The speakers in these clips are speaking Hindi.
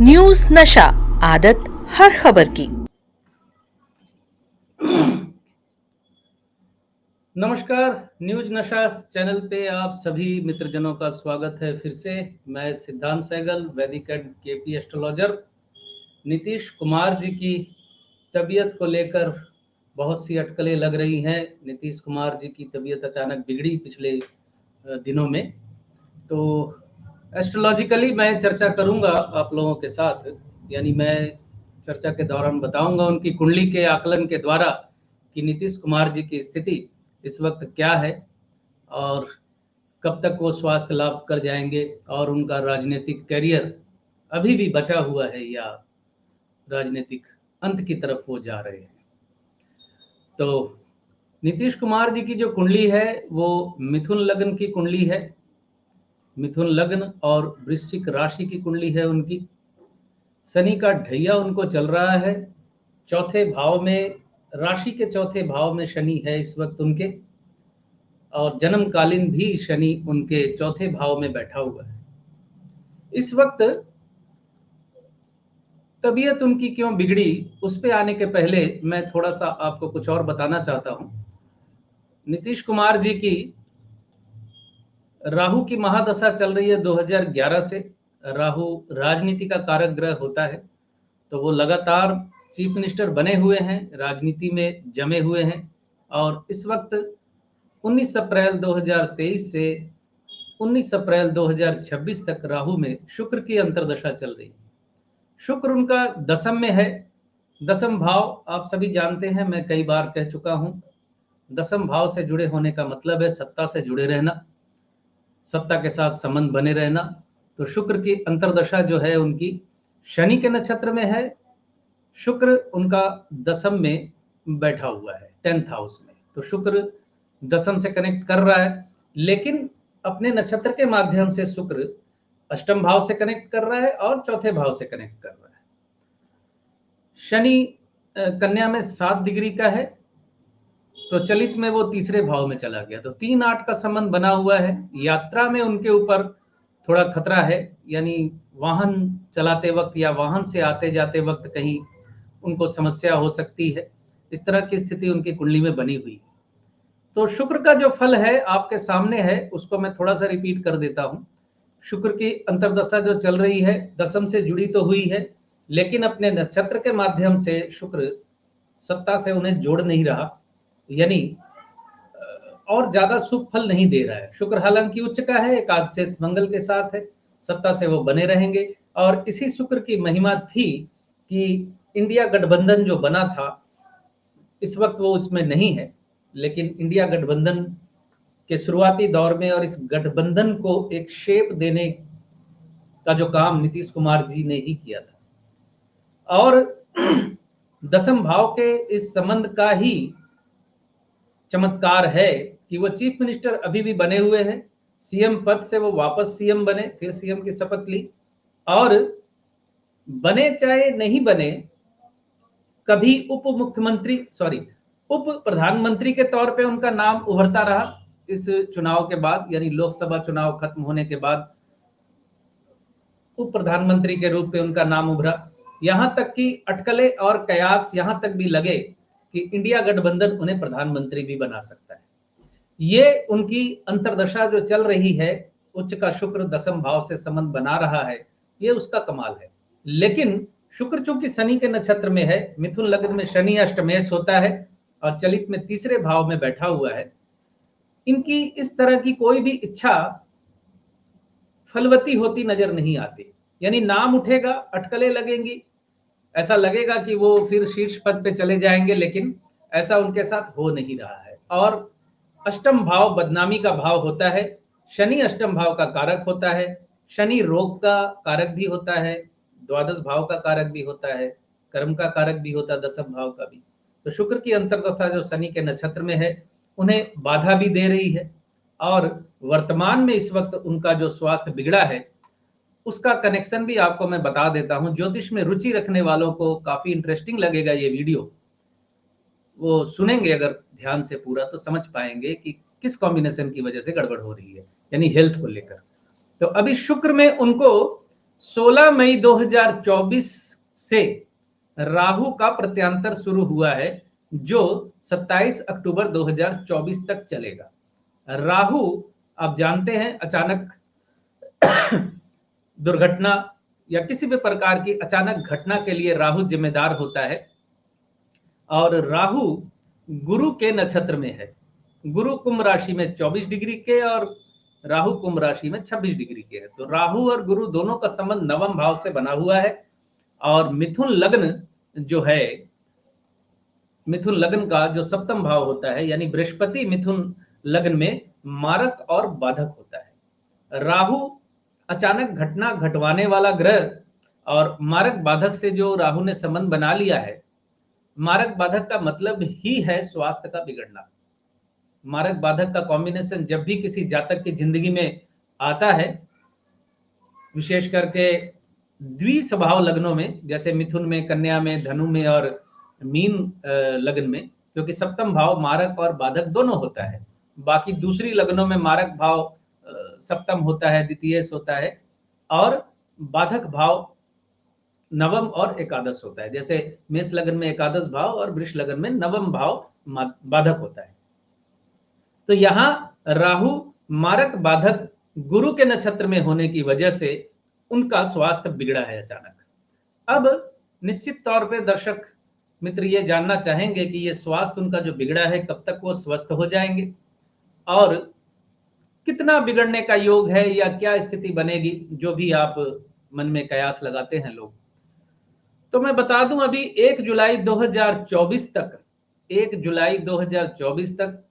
न्यूज नशा, आदत हर खबर की। नमस्कार। न्यूज नशा चैनल पे आप सभी मित्रजनों का स्वागत है। फिर से मैं Siddhant Sehgal, Vedic and KP astrologer. Nitish Kumar ji की तबीयत को लेकर बहुत सी अटकलें लग रही हैं। नीतीश कुमार जी की तबीयत अचानक बिगड़ी पिछले दिनों में, तो एस्ट्रोलॉजिकली मैं चर्चा करूंगा आप लोगों के साथ। यानी मैं चर्चा के दौरान बताऊंगा उनकी कुंडली के आकलन के द्वारा कि नीतीश कुमार जी की स्थिति इस वक्त क्या है और कब तक वो स्वास्थ्य लाभ कर जाएंगे और उनका राजनीतिक करियर अभी भी बचा हुआ है या राजनीतिक अंत की तरफ वो जा रहे हैं। तो नीतीश कुमार जी की जो कुंडली है वो मिथुन लग्न की कुंडली है। मिथुन लग्न और वृश्चिक राशि की कुंडली है उनकी। शनि का ढैया उनको चल रहा है। चौथे भाव में, राशि के चौथे भाव में शनि है इस वक्त उनके, और जन्मकालीन भी शनि उनके चौथे भाव में बैठा हुआ है इस वक्त। तबीयत उनकी क्यों बिगड़ी, उस पे आने के पहले मैं थोड़ा सा आपको कुछ और बताना चाहता हूं। नीतीश कुमार जी की राहु की महादशा चल रही है 2011 से। राहु राजनीति का कारक ग्रह होता है, तो वो लगातार चीफ मिनिस्टर बने हुए हैं, राजनीति में जमे हुए हैं। और इस वक्त 19 अप्रैल 2023 से 19 अप्रैल 2026 तक राहु में शुक्र की अंतर्दशा चल रही है। शुक्र उनका दसम में है। दसम भाव आप सभी जानते हैं, मैं कई बार कह चुका हूं। दसम भाव से जुड़े होने का मतलब है सत्ता से जुड़े रहना, सत्ता के साथ संबंध बने रहना। तो शुक्र की अंतर्दशा जो है उनकी शनि के नक्षत्र में है। शुक्र उनका दसम में बैठा हुआ है, 10th हाउस में। तो शुक्र दसम से कनेक्ट कर रहा है, लेकिन अपने नक्षत्र के माध्यम से शुक्र अष्टम भाव से कनेक्ट कर रहा है और चौथे भाव से कनेक्ट कर रहा है। शनि कन्या में 7 डिग्री का है, तो चलित में वो तीसरे भाव में चला गया, तो 3-8 का संबंध बना हुआ है। यात्रा में उनके ऊपर थोड़ा खतरा है, यानी वाहन चलाते वक्त या वाहन से आते जाते वक्त कहीं उनको समस्या हो सकती है। इस तरह की स्थिति उनकी कुंडली में बनी हुई है। तो शुक्र का जो फल है आपके सामने है, उसको मैं थोड़ा सा रिपीट कर देता हूं। शुक्र की अंतर्दशा जो चल रही है दसम से जुड़ी तो हुई है, लेकिन अपने नक्षत्र के माध्यम से शुक्र सत्ता से उन्हें जोड़ नहीं रहा, यानी और ज्यादा शुभ फल नहीं दे रहा है। शुक्र हालांकि उच्च का है, एकादशेष मंगल के साथ है, सत्ता से वो बने रहेंगे। और इसी शुक्र की महिमा थी कि इंडिया गठबंधन जो बना था, इस वक्त वो उसमें नहीं है, लेकिन इंडिया गठबंधन के शुरुआती दौर में और इस गठबंधन को एक शेप देने का जो काम नीतीश कुमार जी ने ही किया था। और दसम भाव के इस संबंध का ही चमत्कार है कि वो चीफ मिनिस्टर अभी भी बने हुए हैं। सीएम पद से वो वापस सीएम बने, फिर सीएम की शपथ ली, और बने चाहे नहीं बने, कभी उप प्रधानमंत्री के तौर पे उनका नाम उभरता रहा। इस चुनाव के बाद, यानी लोकसभा चुनाव खत्म होने के बाद उप प्रधानमंत्री के रूप में उनका नाम उभरा। यहां तक कि अटकलें और कयास यहां तक भी लगे कि इंडिया गठबंधन उन्हें प्रधानमंत्री भी बना सकता है। ये उनकी अंतर्दशा जो चल रही है, उच्च का शुक्र दसम भाव से संबंध बना रहा है, ये उसका कमाल है। लेकिन शुक्र चूंकि शनि के नक्षत्र में है, मिथुन लग्न में शनि अष्टमेश होता है और चलित में तीसरे भाव में बैठा हुआ है, इनकी इस तरह की कोई भी इच्छा फलवती होती नजर नहीं आती। यानी नाम उठेगा, अटकलें लगेंगी, ऐसा लगेगा कि वो फिर शीर्ष पद पे चले जाएंगे, लेकिन ऐसा उनके साथ हो नहीं रहा है। और अष्टम भाव बदनामी का भाव होता है। शनि अष्टम भाव का कारक होता है। शनि रोग का कारक भी होता है, द्वादश भाव का कारक भी होता है, कर्म का कारक भी होता है, दसम भाव का भी। तो शुक्र की अंतर्दशा जो शनि के नक्षत्र में है, उन्हें बाधा भी दे रही है। और वर्तमान में इस वक्त उनका जो स्वास्थ्य बिगड़ा है, उसका कनेक्शन भी आपको मैं बता देता हूं। ज्योतिष में रुचि रखने वालों को काफी इंटरेस्टिंग लगेगा ये वीडियो। वो सुनेंगे अगर ध्यान से पूरा, तो समझ पाएंगे कि किस कॉम्बिनेशन की वजह से गड़बड़ हो रही है, यानी हेल्थ को लेकर। तो अभी शुक्र में उनको 16 मई 2024 से राहु का प्रत्यांतर शुरू हुआ है, जो 27 अक्टूबर 2024 तक चलेगा। राहु, आप जानते हैं, अचानक दुर्घटना या किसी भी प्रकार की अचानक घटना के लिए राहु जिम्मेदार होता है। और राहु गुरु के नक्षत्र में है। गुरु कुंभ राशि में 24 डिग्री के और राहु कुंभ राशि में 26 डिग्री के है। तो राहु और गुरु दोनों का संबंध नवम भाव से बना हुआ है। और मिथुन लग्न जो है, मिथुन लग्न का जो सप्तम भाव होता है, यानी बृहस्पति मिथुन लग्न में मारक और बाधक होता है। राहु अचानक घटना घटवाने वाला ग्रह, और मारक बाधक से जो राहु ने संबंध बना लिया है, मारक बाधक का मतलब ही है स्वास्थ्य का बिगड़ना। मारक बाधक का कॉम्बिनेशन जब भी किसी जातक की जिंदगी में आता है, विशेष करके द्विस्वभाव लग्नों में, जैसे मिथुन में, कन्या में, धनु में और मीन लग्न में, क्योंकि सप्तम भाव मारक और बाधक दोनों होता है। बाकी दूसरी लग्नों में मारक भाव सप्तम होता है, द्वितीयेश होता है, और बाधक भाव नवम और एकादश होता है। जैसे मेष लग्न में एकादश भाव और वृष लग्न में नवम भाव बाधक होता है। तो यहां राहु मारक बाधक गुरु के नक्षत्र में होने की वजह से उनका स्वास्थ्य बिगड़ा है अचानक। अब निश्चित तौर पे दर्शक मित्र ये जानना चाहेंगे कि ये स्वास्थ्य उनका जो बिगड़ा है, कब तक वो स्वस्थ हो जाएंगे और कितना बिगड़ने का योग है, या क्या स्थिति बनेगी, जो भी आप मन में कयास लगाते हैं लोग। तो मैं बता दूं, अभी 1 जुलाई 2024 तक, 1 जुलाई 2024 तक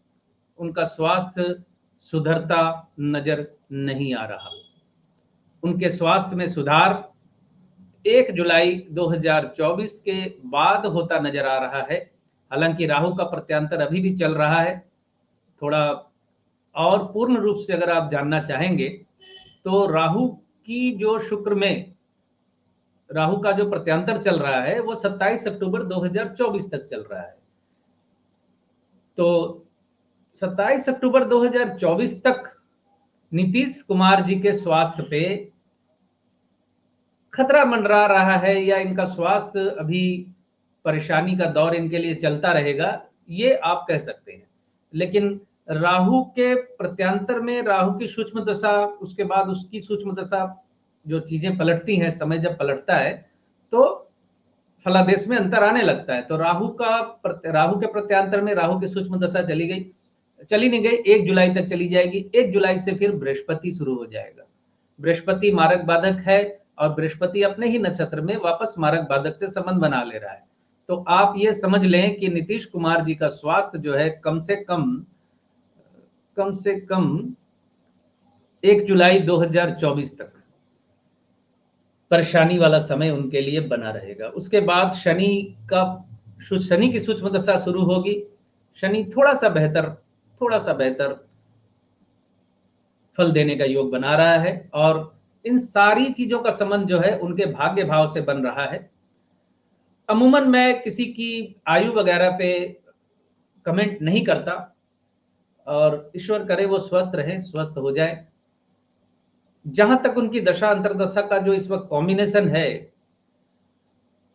उनका स्वास्थ्य सुधरता नजर नहीं आ रहा। उनके स्वास्थ्य में सुधार 1 जुलाई 2024 के बाद होता नजर आ रहा है। हालांकि राहु का प्रत्यांतर अभी भी चल रहा है। थोड़ा और पूर्ण रूप से अगर आप जानना चाहेंगे, तो राहु की जो शुक्र में राहु का जो प्रत्यांतर चल रहा है, वो 27 अक्टूबर 2024 तक चल रहा है। तो 27 अक्टूबर 2024 तक नीतीश कुमार जी के स्वास्थ्य पे खतरा मंडरा रहा है, या इनका स्वास्थ्य अभी परेशानी का दौर इनके लिए चलता रहेगा, ये आप कह सकते हैं। लेकिन राहु के प्रत्यांतर में राहु की सूक्ष्म दशा, उसके बाद उसकी सूक्ष्म दशा, जो चीजें पलटती हैं, समय जब पलटता है तो फलादेश में अंतर आने लगता है। तो राहु के प्रत्यांतर में राहु की सूक्ष्म दशा चली नहीं गई, 1 जुलाई तक चली जाएगी। 1 जुलाई से फिर बृहस्पति शुरू हो जाएगा। बृहस्पति मारक बाधक है, और बृहस्पति अपने ही नक्षत्र में वापस मारक बाधक से संबंध बना ले रहा है। तो आप ये समझ लें कि नीतीश कुमार जी का स्वास्थ्य जो है, कम से कम 1 जुलाई 2024 तक परेशानी वाला समय उनके लिए बना रहेगा। उसके बाद शनि की सूक्ष्म दशा शुरू होगी। शनि थोड़ा सा बेहतर फल देने का योग बना रहा है, और इन सारी चीजों का संबंध जो है उनके भाग्य भाव से बन रहा है। अमूमन मैं किसी की आयु वगैरह पे कमेंट नहीं करता, और ईश्वर करे वो स्वस्थ रहे, स्वस्थ हो जाए। जहां तक उनकी दशा अंतरदशा का जो इस वक्त कॉम्बिनेशन है,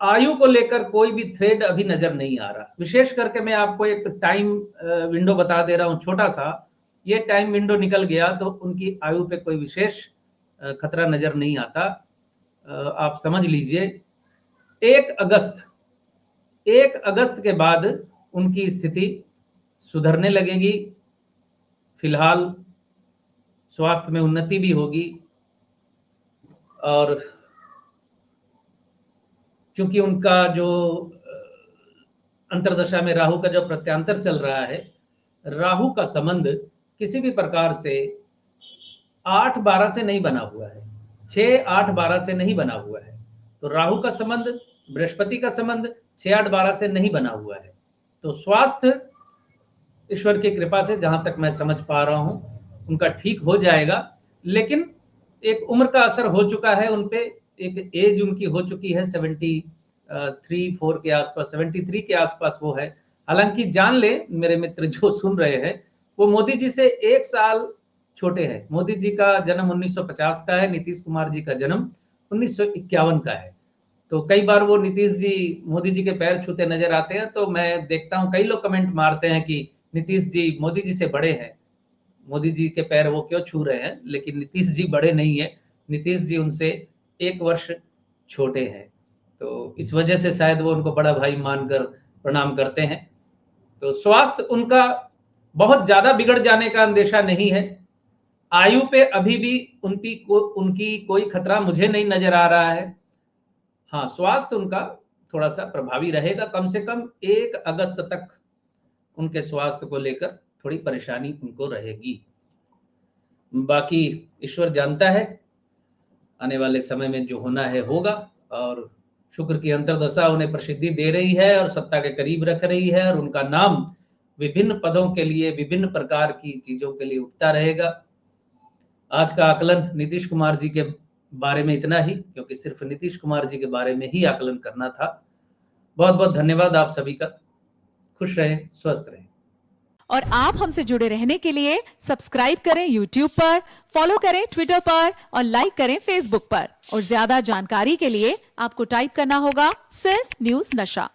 आयु को लेकर कोई भी थ्रेड अभी नजर नहीं आ रहा। विशेष करके मैं आपको एक टाइम विंडो बता दे रहा हूं, छोटा सा। ये टाइम विंडो निकल गया तो उनकी आयु पे कोई विशेष खतरा नजर नहीं आता। आप समझ लीजिए 1 अगस्त के बाद उनकी स्थिति सुधरने लगेगी। फिलहाल स्वास्थ्य में उन्नति भी होगी, और चूंकि उनका जो अंतरदशा में राहु का जो प्रत्यांतर चल रहा है, राहु का संबंध किसी भी प्रकार से 8-12 से नहीं बना हुआ है, 6-8-12 से नहीं बना हुआ है। तो राहु का संबंध, बृहस्पति का संबंध 6-8-12 से नहीं बना हुआ है। तो स्वास्थ्य ईश्वर की कृपा से, जहां तक मैं समझ पा रहा हूं, उनका ठीक हो जाएगा। लेकिन एक उम्र का असर हो चुका है उनपे, एक एज उनकी हो चुकी है 73-4 के आसपास, 73 के आसपास वो है। हालांकि जान ले मेरे मित्र जो सुन रहे हैं, वो मोदी जी से 1 साल छोटे हैं। मोदी जी का जन्म 1950 का है, नीतीश कुमार जी का जन्म 1951 का है। तो कई बार वो नीतीश जी मोदी जी के पैर छूते नजर आते हैं, तो मैं देखता हूँ कई लोग कमेंट मारते हैं कि नीतीश जी मोदी जी से बड़े हैं, मोदी जी के पैर वो क्यों छू रहे हैं, लेकिन नीतीश जी बड़े नहीं है, नीतीश जी उनसे 1 वर्ष छोटे हैं, तो इस वजह से शायद वो उनको बड़ा भाई मानकर प्रणाम करते हैं। तो स्वास्थ्य उनका बहुत ज़्यादा बिगड़ जाने का अंदेशा नहीं है। आयु पे अभी भी उनकी कोई खतरा मुझे नहीं नज़र आ रहा है। हाँ, स्वास्थ्य उनका थोड़ा-सा प्रभावी रहेगा, कम से कम 1 अगस्त तक उनके स्वास्थ्य को लेकर थोड़ी परेशानी उनको रहेगी। बाकी ईश्वर जानता है, आने वाले समय में जो होना है होगा, और शुक्र की अंतर्दशा उन्हें प्रसिद्धि दे रही है और सत्ता के करीब रख रही है, और उनका नाम विभिन्न पदों के लिए, विभिन्न प्रकार की चीज़ों के लिए उठता रहेगा। आज का आकलन नीतीश कुमार जी के बारे में इतना ही, क्योंकि सिर्फ नीतीश कुमार जी के बारे में ही आकलन करना था। बहुत-बहुत धन्यवाद आप सभी का। खुश रहें, स्वस्थ रहें। और आप हमसे जुड़े रहने के लिए सब्सक्राइब करें YouTube पर, फॉलो करें Twitter पर और लाइक करें Facebook पर। और ज्यादा जानकारी के लिए आपको टाइप करना होगा सिर्फ न्यूज़ नशा।